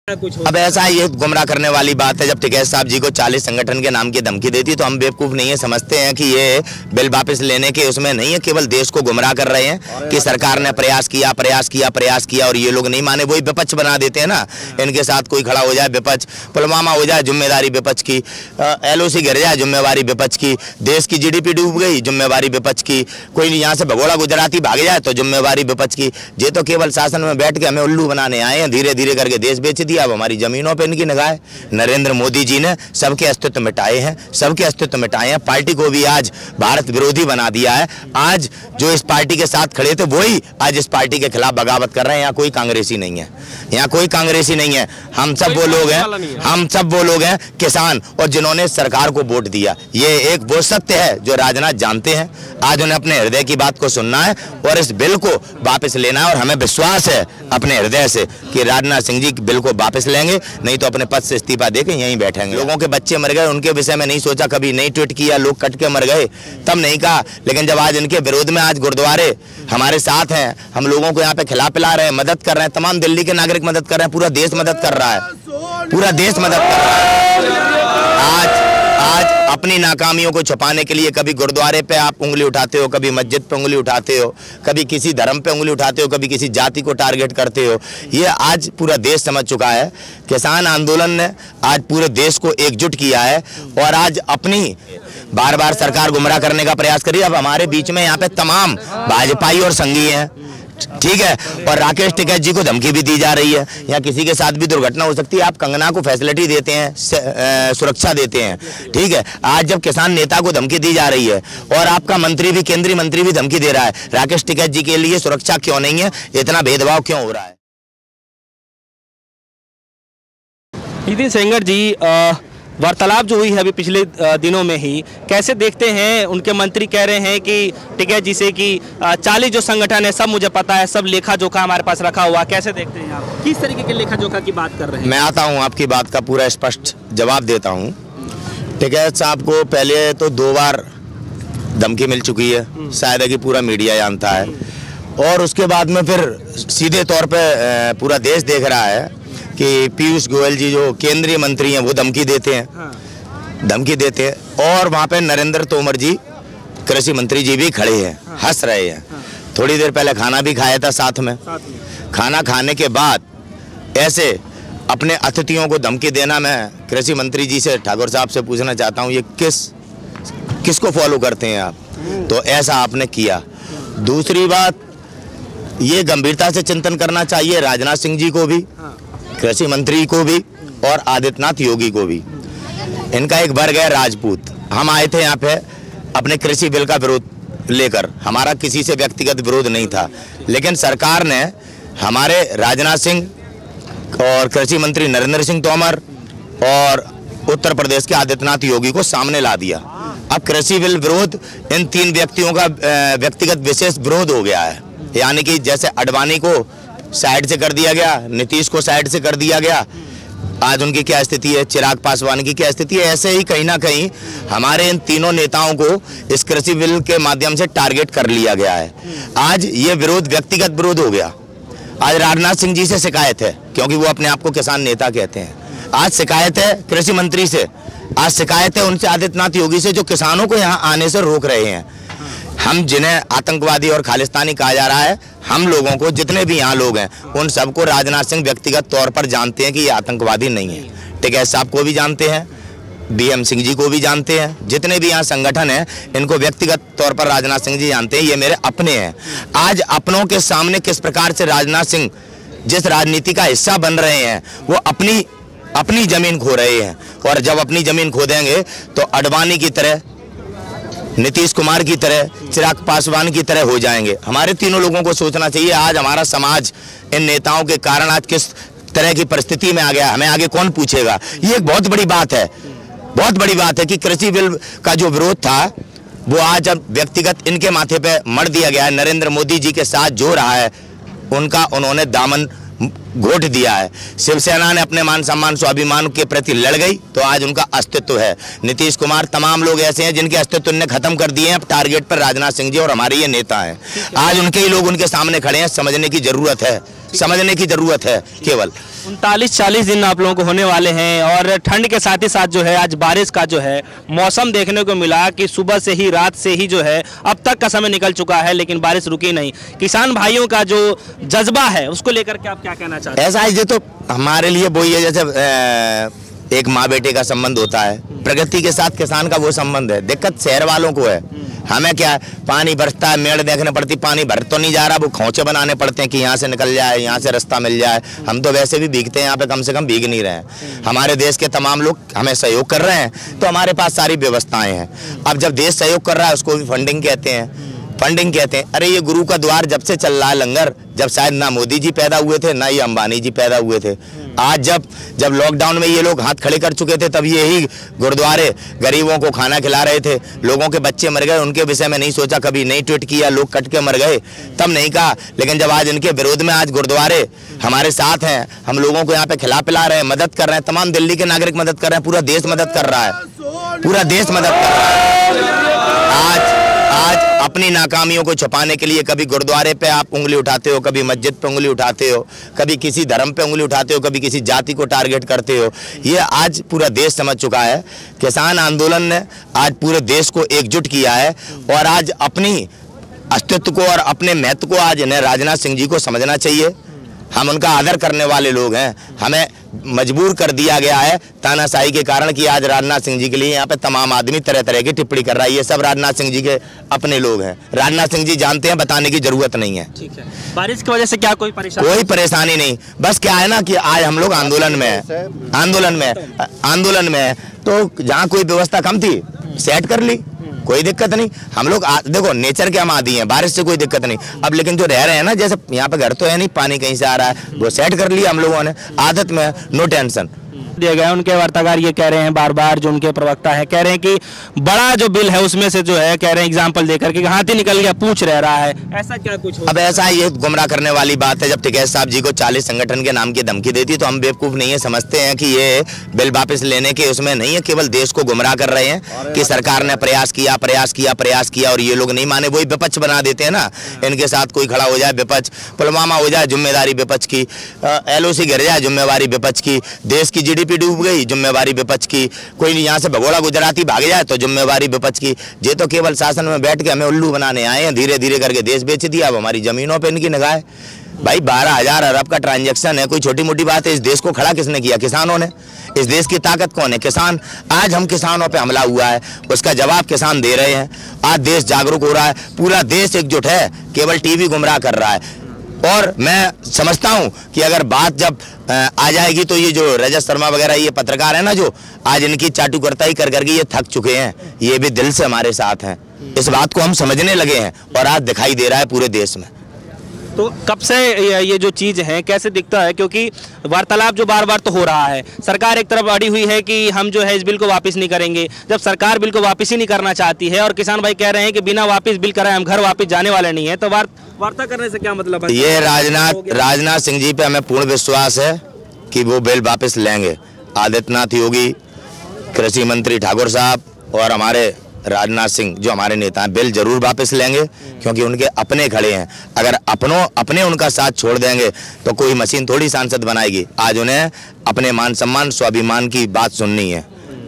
अब ऐसा ये गुमराह करने वाली बात है। जब टिकैत साहब जी को 40 संगठन के नाम की धमकी देती तो हम बेवकूफ़ नहीं है, समझते हैं कि ये बिल वापस लेने के उसमें नहीं है, केवल देश को गुमराह कर रहे हैं कि सरकार ने प्रयास किया और ये लोग नहीं माने, वही विपक्ष बना देते हैं ना। इनके साथ कोई खड़ा हो जाए विपक्ष, पुलवामा हो जाए जिम्मेदारी विपक्ष की, LOC गिर जाए जिम्मेवारी विपक्ष की, देश की GDP डूब गई जिम्मेवारी विपक्ष की, कोई यहाँ से भगोड़ा गुजराती भाग जाए तो जिम्मेवारी विपक्ष की। ये तो केवल शासन में बैठ के हमें उल्लू बनाने आए हैं, धीरे धीरे करके देश बेच दिया। अब हमारी जमीनों पे इनकी निगाह है। नरेंद्र मोदी जी ने सबके अस्तित्व मिटाए हैं, सबके अस्तित्व मिटाए हैं। पार्टी को भी आज भारत विरोधी बना दिया है। आज जो इस पार्टी के साथ खड़े थे वही आज इस पार्टी के खिलाफ बगावत कर रहे हैं। यहाँ कोई कांग्रेसी नहीं है, यहाँ कोई कांग्रेसी नहीं है। हम सब वो लोग हैं किसान और जिन्होंने सरकार को वोट दिया। ये एक वो सत्य है जो राजनाथ जानते हैं। आज उन्हें अपने हृदय की बात को सुनना है और इस बिल को वापस लेना है। और हमें विश्वास है अपने हृदय से कि राजनाथ सिंह जी बिल को वापस लेंगे, नहीं तो अपने पद से इस्तीफा देके यहीं बैठेंगे। लोगों के बच्चे मर गए, उनके विषय में नहीं सोचा, कभी नहीं ट्वीट किया। लोग कट के मर गए तब नहीं कहा, लेकिन जब आज इनके विरोध में आज गुरुद्वारे हमारे साथ हैं, हम लोगों को यहाँ पे खिला पिला रहे हैं, मदद कर रहे हैं, तमाम दिल्ली के नागरिक मदद कर रहे हैं, पूरा देश मदद कर रहा है, पूरा देश मदद कर रहा है। आज अपनी नाकामियों को छुपाने के लिए कभी गुरुद्वारे पे आप उंगली उठाते हो, कभी मस्जिद पे उंगली उठाते हो, कभी किसी धर्म पे उंगली उठाते हो, कभी किसी जाति को टारगेट करते हो। ये आज पूरा देश समझ चुका है। किसान आंदोलन ने आज पूरे देश को एकजुट किया है और आज अपनी बार बार सरकार गुमराह करने का प्रयास करी। अब हमारे बीच में यहाँ पे तमाम भाजपाई और संघी हैं, ठीक है, और राकेश टिकैत जी को धमकी भी दी जा रही है। या किसी के साथ भी दुर्घटना हो सकती है, आप कंगना को फैसिलिटी देते हैं, सुरक्षा देते हैं, ठीक है। आज जब किसान नेता को धमकी दी जा रही है और आपका मंत्री भी, केंद्रीय मंत्री भी धमकी दे रहा है, राकेश टिकैत जी के लिए सुरक्षा क्यों नहीं है? इतना भेदभाव क्यों हो रहा है? नितिन सेंगर जी, वार्तालाप जो हुई है अभी पिछले दिनों में ही, कैसे देखते हैं? उनके मंत्री कह रहे हैं कि टिकैत जी से कि 40 जो संगठन है सब मुझे पता है, सब लेखा जोखा हमारे पास रखा हुआ। कैसे देखते हैं आप? किस तरीके के लेखा जोखा की बात कर रहे हैं? मैं आता हूं, आपकी बात का पूरा स्पष्ट जवाब देता हूं। टिकैत साहब को पहले तो 2 बार धमकी मिल चुकी है, शायद है कि पूरा मीडिया जानता है, और उसके बाद में फिर सीधे तौर पर पूरा देश देख रहा है कि पीयूष गोयल जी जो केंद्रीय मंत्री हैं वो धमकी देते हैं, और वहाँ पे नरेंद्र तोमर जी कृषि मंत्री जी भी खड़े हैं, हंस रहे हैं। थोड़ी देर पहले खाना भी खाया था साथ में। खाना खाने के बाद ऐसे अपने अतिथियों को धमकी देना, मैं कृषि मंत्री जी से, ठाकुर साहब से पूछना चाहता हूँ, ये किसको फॉलो करते हैं आप? तो ऐसा आपने किया। दूसरी बात, ये गंभीरता से चिंतन करना चाहिए राजनाथ सिंह जी को भी, कृषि मंत्री को भी और आदित्यनाथ योगी को भी। इनका एक वर्ग है राजपूत। हम आए थे यहाँ पे अपने कृषि बिल का विरोध लेकर, हमारा किसी से व्यक्तिगत विरोध नहीं था, लेकिन सरकार ने हमारे राजनाथ सिंह और कृषि मंत्री नरेंद्र सिंह तोमर और उत्तर प्रदेश के आदित्यनाथ योगी को सामने ला दिया। अब कृषि बिल विरोध इन 3 व्यक्तियों का व्यक्तिगत विशेष विरोध हो गया है। यानी कि जैसे अडवाणी को साइड से कर दिया गया, नीतीश को साइड से कर दिया गया, आज उनकी क्या स्थिति है, चिराग पासवान की क्या स्थिति है, ऐसे ही कहीं ना कहीं हमारे इन तीनों नेताओं को इस कृषि बिल के माध्यम से टारगेट कर लिया गया है। आज ये विरोध व्यक्तिगत विरोध हो गया। आज राजनाथ सिंह जी से शिकायत है, क्योंकि वो अपने आप को किसान नेता कहते हैं। आज शिकायत है कृषि मंत्री से, आज शिकायत है उनसे आदित्यनाथ योगी से, जो किसानों को यहाँ आने से रोक रहे हैं। हम जिन्हें आतंकवादी और खालिस्तानी कहा जा रहा है, हम लोगों को, जितने भी यहाँ लोग हैं, उन सबको राजनाथ सिंह व्यक्तिगत तौर पर जानते हैं कि ये आतंकवादी नहीं है। टिकैत साहब को भी जानते हैं, BM सिंह जी को भी जानते हैं, जितने भी यहाँ संगठन हैं इनको व्यक्तिगत तौर पर राजनाथ सिंह जी जानते हैं, ये मेरे अपने हैं। आज अपनों के सामने किस प्रकार से राजनाथ सिंह जिस राजनीति का हिस्सा बन रहे हैं, वो अपनी जमीन खो रहे हैं, और जब अपनी जमीन खो देंगे तो अडवाणी की तरह, नीतीश कुमार की तरह, चिराग पासवान की तरह हो जाएंगे। हमारे तीनों लोगों को सोचना चाहिए, आज हमारा समाज इन नेताओं के कारण आज किस तरह की परिस्थिति में आ गया, हमें आगे कौन पूछेगा? ये एक बहुत बड़ी बात है, बहुत बड़ी बात है कि कृषि बिल का जो विरोध था वो आज अब व्यक्तिगत इनके माथे पे मर दिया गया है। नरेंद्र मोदी जी के साथ जो रहा है उनका उन्होंने दामन घोट दिया है। शिवसेना ने अपने मान सम्मान स्वाभिमान के प्रति लड़ गई तो आज उनका अस्तित्व है। नीतीश कुमार, तमाम लोग ऐसे हैं जिनके अस्तित्व ने खत्म कर दिए हैं। टारगेट पर राजनाथ सिंह जी और हमारे ये नेता हैं। आज उनके ही लोग उनके सामने खड़े हैं, समझने की जरूरत है। समझने की जरूरत है केवल। 39-40 दिन आप लोगों को होने वाले हैं और ठंड के साथ ही साथ जो है आज बारिश का जो है मौसम देखने को मिला कि सुबह से ही रात से ही जो है अब तक का समय निकल चुका है लेकिन बारिश रुकी नहीं। किसान भाइयों का जो जज्बा है उसको लेकर के आप क्या कहना चाहते हैं? ऐसा है, ये तो हमारे लिए वही है जैसे एक माँ बेटे का संबंध होता है, प्रगति के साथ किसान का वो संबंध है। दिक्कत शहर वालों को है, हमें क्या है, पानी बरसता है, मेड़ देखने पड़ती, पानी भर तो नहीं जा रहा, वो खोचे बनाने पड़ते हैं कि यहाँ से निकल जाए, यहाँ से रास्ता मिल जाए। हम तो वैसे भी भीगते हैं, यहाँ पे कम से कम भीग नहीं रहे हैं। हमारे देश के तमाम लोग हमें सहयोग कर रहे हैं तो हमारे पास सारी व्यवस्थाएं हैं। अब जब देश सहयोग कर रहा है उसको भी फंडिंग कहते हैं, फंडिंग कहते हैं। अरे ये गुरु का द्वार जब से चल रहा है लंगर, जब शायद ना मोदी जी पैदा हुए थे ना ये अंबानी जी पैदा हुए थे। आज जब लॉकडाउन में ये लोग हाथ खड़े कर चुके थे तब ये ही गुरुद्वारे गरीबों को खाना खिला रहे थे। लोगों के बच्चे मर गए, उनके विषय में नहीं सोचा, कभी नहीं ट्वीट किया, लोग कट के मर गए तब नहीं कहा। लेकिन जब आज इनके विरोध में आज गुरुद्वारे हमारे साथ हैं, हम लोगों को यहाँ पे खिला पिला रहे हैं, मदद कर रहे हैं, तमाम दिल्ली के नागरिक मदद कर रहे हैं, पूरा देश मदद कर रहा है, पूरा देश मदद कर रहा है। आज अपनी नाकामियों को छुपाने के लिए कभी गुरुद्वारे पे आप उंगली उठाते हो, कभी मस्जिद पे उंगली उठाते हो, कभी किसी धर्म पे उंगली उठाते हो, कभी किसी जाति को टारगेट करते हो। ये आज पूरा देश समझ चुका है। किसान आंदोलन ने आज पूरे देश को एकजुट किया है और आज अपनी अस्तित्व को और अपने महत्व को आज इन्हें राजनाथ सिंह जी को समझना चाहिए। हम उनका आदर करने वाले लोग हैं। हमें मजबूर कर दिया गया है तानाशाही के कारण कि आज राजनाथ सिंह जी के लिए यहाँ पे तमाम आदमी तरह तरह की टिप्पणी कर रहा है। ये सब राजनाथ सिंह जी के अपने लोग हैं। राजनाथ सिंह जी जानते हैं, बताने की जरूरत नहीं है। ठीक है। बारिश की वजह से क्या कोई परेशानी? कोई परेशानी नहीं, बस क्या है ना कि आज हम लोग आंदोलन में है तो जहाँ कोई व्यवस्था कम थी सेट कर ली, कोई दिक्कत नहीं। हम लोग देखो नेचर के हम आदी हैं, बारिश से कोई दिक्कत नहीं। अब लेकिन जो रह रहे हैं ना, जैसे यहाँ पे घर तो है नहीं, पानी कहीं से आ रहा है, वो सेट कर लिया हम लोगों ने, आदत में, नो टेंशन दिए गए। उनके वार्ताकार ये कह रहे हैं बार बार, जो उनके प्रवक्ता है कह रहे हैं कि बड़ा जो बिल है उसमें से जो है कह रहे हैं एग्जाम्पल देकर के हाथी निकल गया पूछ रह रहा है, ऐसा क्या कुछ हो? अब ऐसा ये गुमराह करने वाली बात है। जब टिकैत साहब जी को 40 संगठन के नाम की धमकी देती तो हम बेवकूफ नहीं है, समझते हैं कि ये बिल वापस लेने के उसमें नहीं है, केवल देश को गुमराह कर रहे हैं कि सरकार ने प्रयास किया और ये लोग नहीं माने, वही विपक्ष बना देते हैं ना। इनके साथ कोई खड़ा हो जाए विपक्ष, पुलवामा हो जाए जिम्मेदारी विपक्ष की, LOC गिर जाए जिम्मेवारी विपक्ष की, देश की GDP डूब गई जिम्मेवारी विपक्ष की, कोई यहाँ से भगोड़ा गुजराती भाग जाए तो जिम्मेवारी विपक्ष की। ये तो केवल शासन में बैठ के हमें उल्लू बनाने आए हैं। धीरे धीरे करके देश बेच दिया, अब हमारी जमीनों पे इनकी निगाह है। भाई 12,000 अरब का ट्रांजैक्शन है, कोई छोटी मोटी बात है? इस देश को खड़ा किसने किया? किसानों ने। इस देश की ताकत कौन है? किसान। आज हम किसानों पे हमला हुआ है, उसका जवाब किसान दे रहे हैं। आज देश जागरूक हो रहा है, पूरा देश एकजुट है, केवल टीवी गुमराह कर रहा है। और मैं समझता हूं कि अगर बात जब आ जाएगी तो ये जो रजत शर्मा वगैरह ये पत्रकार है ना, जो आज इनकी चाटुकरताई कर करके ये थक चुके हैं, ये भी दिल से हमारे साथ हैं। इस बात को हम समझने लगे हैं और आज दिखाई दे रहा है पूरे देश में। तो कब से ये जो चीज़ है कैसे दिखता है? क्योंकि वार्तालाप जो बार बार तो हो रहा है, सरकार एक तरफ अड़ी हुई है कि हम जो है इस बिल को वापस नहीं करेंगे। जब सरकार बिल को वापस ही नहीं करना चाहती है और किसान भाई कह रहे हैं कि बिना वापस बिल कराए हम घर वापस जाने वाले नहीं है, तो वार्ता करने से क्या मतलब है? ये राजनाथ सिंह जी पे हमें पूर्ण विश्वास है कि वो बिल वापस लेंगे। आदित्यनाथ योगी, कृषि मंत्री ठाकुर साहब और हमारे राजनाथ सिंह जो हमारे नेता हैं, बिल जरूर वापस लेंगे क्योंकि उनके अपने खड़े हैं। अगर अपने उनका साथ छोड़ देंगे तो कोई मशीन थोड़ी सांसद बनाएगी। आज उन्हें अपने मान सम्मान स्वाभिमान की बात सुननी है।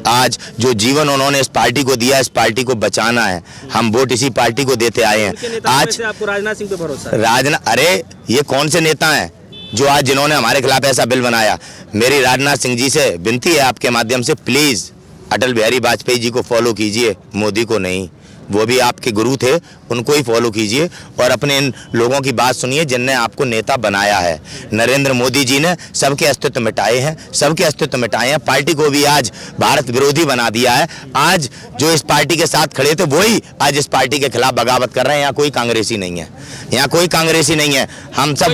आज जो जीवन उन्होंने इस पार्टी को दिया, इस पार्टी को बचाना है। हम वोट इसी पार्टी को देते आए हैं। आज आपको राजनाथ सिंह पे भरोसा है? अरे ये कौन से नेता हैं जो आज जिन्होंने हमारे खिलाफ ऐसा बिल बनाया? मेरी राजनाथ सिंह जी से विनती है आपके माध्यम से, प्लीज अटल बिहारी वाजपेयी जी को फॉलो कीजिए, मोदी को नहीं। वो भी आपके गुरु थे, उनको ही फॉलो कीजिए और अपने इन लोगों की बात सुनिए जिनने आपको नेता बनाया है। नरेंद्र मोदी जी ने सबके अस्तित्व मिटाए हैं, पार्टी को भी आज भारत विरोधी बना दिया है। आज जो इस पार्टी के साथ खड़े थे वही आज इस पार्टी के खिलाफ बगावत कर रहे हैं। यहाँ कोई कांग्रेसी नहीं है, हम सब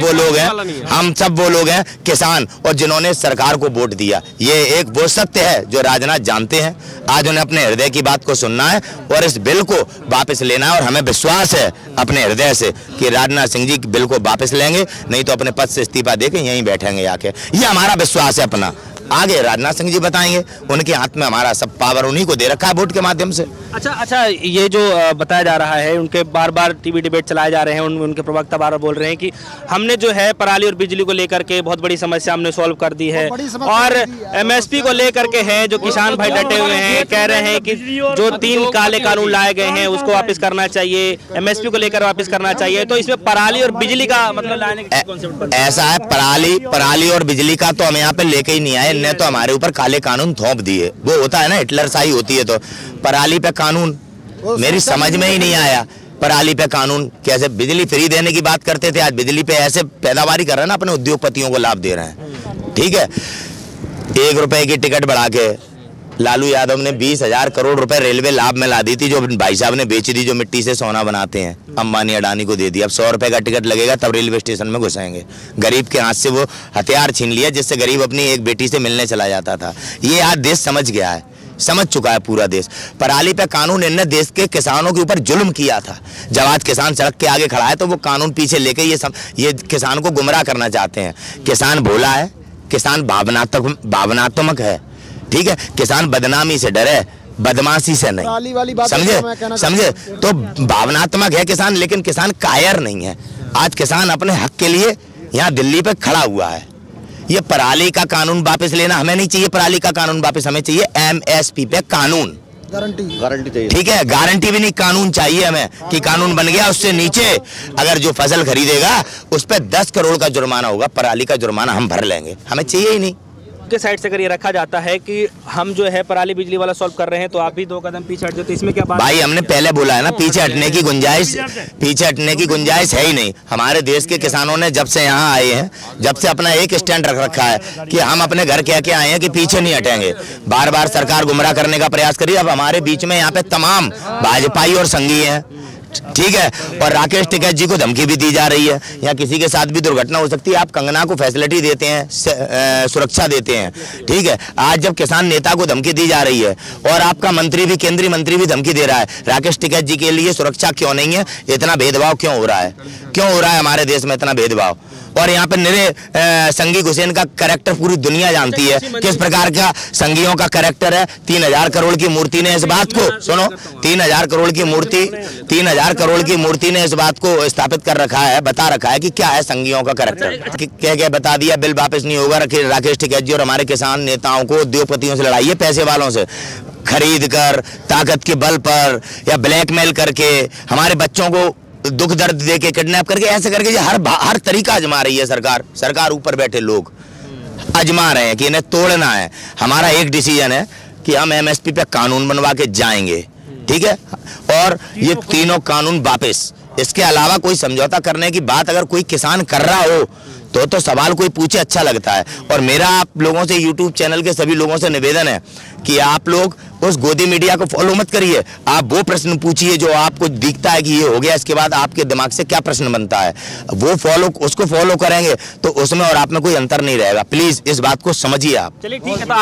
वो लोग हैं किसान और जिन्होंने सरकार को वोट दिया। ये एक वो सत्य है जो राजनाथ जानते हैं। आज उन्हें अपने हृदय की बात को सुनना है और इस बिल को वापस लेना है और हमें विश्वास है अपने हृदय से कि राजनाथ सिंह जी बिल को वापस लेंगे, नहीं तो अपने पद से इस्तीफा देके यहीं बैठेंगे आके। ये हमारा विश्वास है अपना। आगे राजनाथ सिंह जी बताएंगे, उनके हाथ में हमारा सब पावर उन्हीं को दे रखा है वोट के माध्यम से। अच्छा, ये जो बताया जा रहा है, उनके बार बार टीवी डिबेट चलाए जा रहे हैं, उनके प्रवक्ता बार बार बोल रहे हैं कि हमने जो है पराली और बिजली को लेकर के बहुत बड़ी समस्या हमने सॉल्व कर दी है, और एमएसपी को लेकर के है जो किसान भाई डटे हुए हैं, कह रहे हैं कि जो 3 काले कानून लाए गए हैं उसको वापस करना चाहिए, एमएसपी को लेकर वापस करना चाहिए। तो इसमें पराली और बिजली का मतलब लाने का कॉन्सेप्ट ऐसा है, पराली और बिजली का तो हम यहाँ पे लेके ही नहीं आए, ने तो हमारे ऊपर काले कानून थोप दिए। वो होता है ना हिटलर शाही होती है, तो पराली पे कानून मेरी समझ में ही नहीं आया। पराली पे कानून कैसे? बिजली फ्री देने की बात करते थे, आज बिजली पे ऐसे पैदावारी कर रहे हैं ना, अपने उद्योगपतियों को लाभ दे रहे हैं। ठीक है, 1 रुपए की टिकट बढ़ा के लालू यादव ने 20,000 करोड़ रुपए रेलवे लाभ में ला दी थी, जो भाई साहब ने बेच दी, जो मिट्टी से सोना बनाते हैं, अंबानी अडानी को दे दिया। अब 100 रुपए का टिकट लगेगा तब रेलवे स्टेशन में घुसाएंगे। गरीब के हाथ से वो हथियार छीन लिया जिससे गरीब अपनी एक बेटी से मिलने चला जाता था। ये आज देश समझ गया है, समझ चुका है पूरा देश। पराली पे कानून इनने देश के किसानों के ऊपर जुल्म किया था। जब आज किसान सड़क के आगे खड़ा है तो वो कानून पीछे लेके ये किसान को गुमराह करना चाहते हैं। किसान भोला है, किसान भावनात्मक है। ठीक है, किसान बदनामी से डरे, बदमाशी से नहीं। समझे? तो भावनात्मक है किसान, लेकिन किसान कायर नहीं है। आज किसान अपने हक के लिए यहाँ दिल्ली पे खड़ा हुआ है। ये पराली का कानून वापस लेना हमें नहीं चाहिए, पराली का कानून वापस हमें चाहिए एमएसपी पे कानून, गारंटी चाहिए। ठीक है, गारंटी भी नहीं, कानून चाहिए हमें कि कानून बन गया, उससे नीचे अगर जो फसल खरीदेगा उस पर 10 करोड़ का जुर्माना होगा, पराली का जुर्माना हम भर लेंगे। हमें चाहिए ही नहीं। के साइड से अगर ये रखा जाता है कि हम जो है पराली बिजली वाला सॉल्व कर रहे हैं, तो आप भी 2 कदम पीछे हट जाते, इसमें क्या बात? भाई हमने पहले बोला है ना, पीछे हटने की गुंजाइश है ही नहीं। हमारे देश के किसानों ने जब से यहाँ आए हैं, जब से अपना एक स्टैंड रख रखा है कि हम अपने घर कह के आए हैं कि पीछे नहीं हटेंगे। बार बार सरकार गुमराह करने का प्रयास करी। अब हमारे बीच में यहाँ पे तमाम भाजपाई और संघी हैं। ठीक है, और राकेश टिकैत जी को धमकी भी दी जा रही है, या किसी के साथ भी दुर्घटना हो सकती है। आप कंगना को फैसिलिटी देते हैं, सुरक्षा देते हैं। ठीक है, आज जब किसान नेता को धमकी दी जा रही है और आपका मंत्री भी, केंद्रीय मंत्री भी धमकी दे रहा है, राकेश टिकैत जी के लिए सुरक्षा क्यों नहीं है? इतना भेदभाव क्यों हो रहा है? क्यों हो रहा है हमारे देश में इतना भेदभाव? और यहाँ पे निरे संघी घुसेन का कैरेक्टर पूरी दुनिया जानती है, किस प्रकार का संघियों का कैरेक्टर है। 3,000 करोड़ की मूर्ति ने इस बात को, सुनो, 3,000 करोड़ की मूर्ति ने इस बात को स्थापित कर रखा है, बता रखा है कि क्या है संघियों का कैरेक्टर। क्या बता दिया, बिल वापस नहीं होगा। राकेश टिकैत जी और हमारे किसान नेताओं को उद्योगपतियों से लड़ाई है, पैसे वालों से खरीद कर, ताकत के बल पर या ब्लैकमेल करके, हमारे बच्चों को दुख दर्द दे के, किडनैप करके, ऐसे करके हर तरीका आजमा रही है सरकार। ऊपर बैठे लोग आजमा रहे हैं कि इन्हें तोड़ना है। हमारा एक डिसीजन है कि हम एमएसपी पे कानून बनवा के जाएंगे। ठीक है, और ये तीनों कानून वापस। इसके अलावा कोई समझौता करने की बात अगर कोई किसान कर रहा हो तो सवाल कोई पूछे, अच्छा लगता है। और मेरा आप लोगों से, यूट्यूब चैनल के सभी लोगों से निवेदन है कि आप लोग उस गोदी मीडिया को फॉलो मत करिए। आप वो प्रश्न पूछिए जो आपको दिखता है कि ये हो गया, इसके बाद आपके दिमाग से क्या प्रश्न बनता है, उसको फॉलो करेंगे तो उसमें और आप में कोई अंतर नहीं रहेगा। प्लीज इस बात को समझिए आप। चलिए ठीक है, तो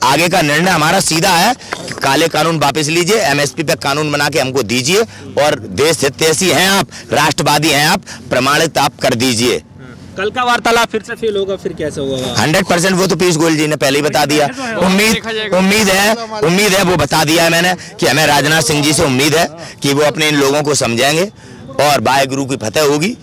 आगे का निर्णय हमारा सीधा है, काले कानून वापस लीजिए, एमएसपी पे कानून बना के हमको दीजिए, और देश हितैषी हैं आप, राष्ट्रवादी हैं आप, प्रमाणित आप कर दीजिए। कल का वार्तालाप फिर से फेल होगा, फिर कैसे होगा? 100%। वो तो पीयूष गोयल जी ने पहले ही बता दिया। उम्मीद है वो बता दिया है मैंने कि हमें राजनाथ सिंह जी से उम्मीद है कि वो अपने इन लोगों को समझाएंगे और वाहे गुरु की फतेह होगी।